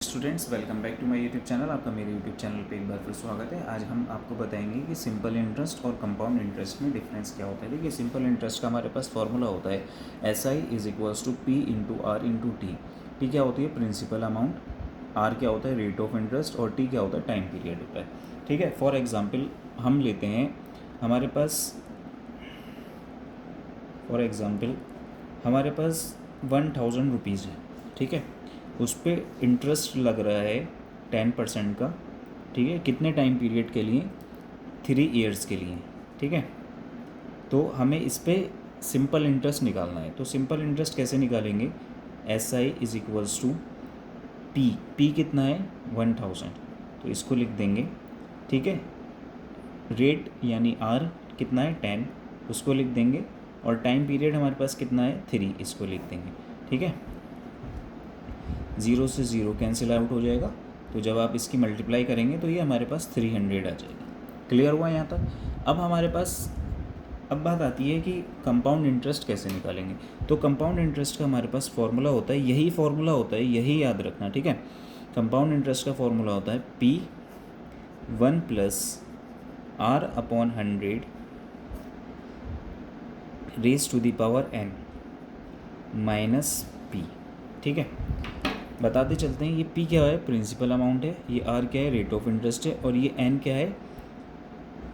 Students, welcome back to my YouTube channel. आपका मेरे YouTube channel पे एक बार फिर स्वागत है। आज हम आपको बताएंगे कि सिंपल इंटरेस्ट और कंपाउंड इंटरेस्ट में डिफरेंस क्या होता है। देखिए, सिंपल इंटरेस्ट का हमारे पास फॉर्मूला होता है SI is equals to P into R into T. P क्या होती है? Principal amount. R क्या होता है? Rate of interest. और T क्या होता है? टाइम पीरियड होता है। ठीक है। फॉर एग्जाम्पल हम लेते हैं, हमारे पास 1000 रुपीज़ है। ठीक है। उस पर इंटरेस्ट लग रहा है 10% का। ठीक है। कितने टाइम पीरियड के लिए? 3 ईयर्स के लिए। ठीक है। तो हमें इस पर सिंपल इंटरेस्ट निकालना है। तो सिंपल इंटरेस्ट कैसे निकालेंगे? SI is equals to P कितना है? 1000। तो इसको लिख देंगे। ठीक है। रेट यानी R कितना है? 10, उसको लिख देंगे। और टाइम पीरियड हमारे पास कितना है? 3, इसको लिख देंगे। ठीक है। 0 से 0 कैंसिल आउट हो जाएगा। तो जब आप इसकी मल्टीप्लाई करेंगे तो ये हमारे पास 300 आ जाएगा। क्लियर हुआ यहाँ तक? अब हमारे पास अब बात आती है कि कंपाउंड इंटरेस्ट कैसे निकालेंगे। तो कंपाउंड इंटरेस्ट का हमारे पास फॉर्मूला होता है, यही फॉर्मूला होता है, यही याद रखना। ठीक है। कंपाउंड इंटरेस्ट का फॉर्मूला होता है P1 plus R upon 100 raise to the power n minus P। ठीक है। बताते चलते हैं। ये P क्या है? प्रिंसिपल अमाउंट है। ये R क्या है? रेट ऑफ इंटरेस्ट है। और ये N क्या है?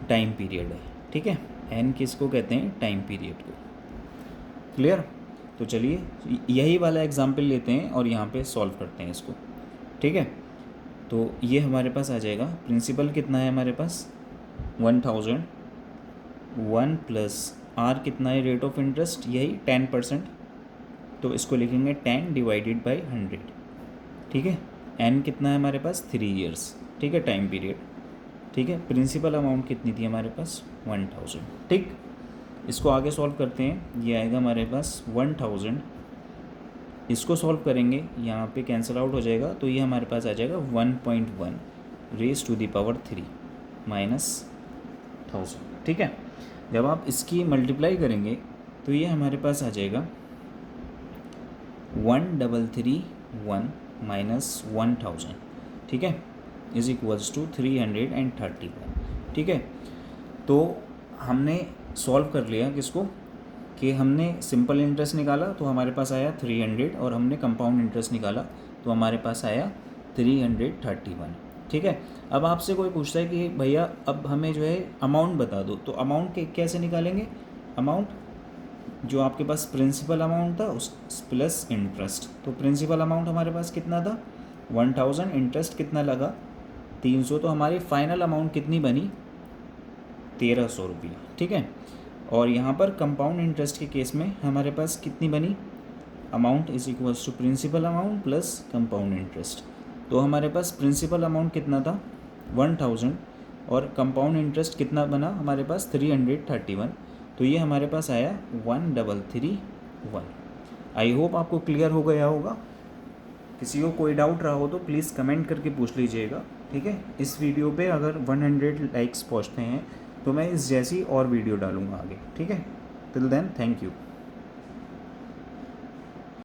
टाइम पीरियड है। ठीक है। N किसको कहते हैं? टाइम पीरियड को। क्लियर? तो चलिए यही वाला एग्जाम्पल लेते हैं और यहाँ पे सॉल्व करते हैं इसको। ठीक है। तो ये हमारे पास आ जाएगा, प्रिंसिपल कितना है हमारे पास? 1000। 1 प्लस R कितना है? रेट ऑफ इंटरेस्ट, यही 10%। तो इसको लिखेंगे 10 डिवाइडेड बाई 100। ठीक है। N कितना है हमारे पास? 3 ईयर्स। ठीक है। Time period. ठीक है। प्रिंसिपल अमाउंट कितनी थी हमारे पास? 1000। ठीक। इसको आगे सॉल्व करते हैं। ये आएगा हमारे पास 1000। इसको सॉल्व करेंगे, यहाँ पे कैंसिल आउट हो जाएगा। तो ये हमारे पास आ जाएगा 1.1 raise to the power 3 minus 1000। ठीक है। जब आप इसकी मल्टीप्लाई करेंगे तो ये हमारे पास आ जाएगा 1331 माइनस 1000। ठीक है। Is equals to 331। ठीक है। तो हमने सॉल्व कर लिया किसको? कि हमने सिंपल इंटरेस्ट निकाला तो हमारे पास आया 300, और हमने कंपाउंड इंटरेस्ट निकाला तो हमारे पास आया 331। ठीक है। अब आपसे कोई पूछता है कि भैया अब हमें जो है अमाउंट बता दो, तो अमाउंट कैसे निकालेंगे? अमाउंट जो आपके पास प्रिंसिपल अमाउंट था उस प्लस इंटरेस्ट। तो प्रिंसिपल अमाउंट हमारे पास कितना था? 1000। इंटरेस्ट कितना लगा? 300। तो हमारी फाइनल अमाउंट कितनी बनी? 1300 रुपया। ठीक है। और यहाँ पर कंपाउंड इंटरेस्ट के केस में हमारे पास कितनी बनी? Amount is equals to principal amount plus compound interest. तो हमारे पास प्रिंसिपल अमाउंट कितना था? 1000। और कंपाउंड इंटरेस्ट कितना बना हमारे पास? 331। तो ये हमारे पास आया 1331। आई होप आपको क्लियर हो गया होगा। किसी को कोई डाउट रहा हो तो प्लीज़ कमेंट करके पूछ लीजिएगा। ठीक है। इस वीडियो पे अगर 100 लाइक्स पहुँचते हैं तो मैं इस जैसी और वीडियो डालूँगा आगे। ठीक है। Till then, thank you.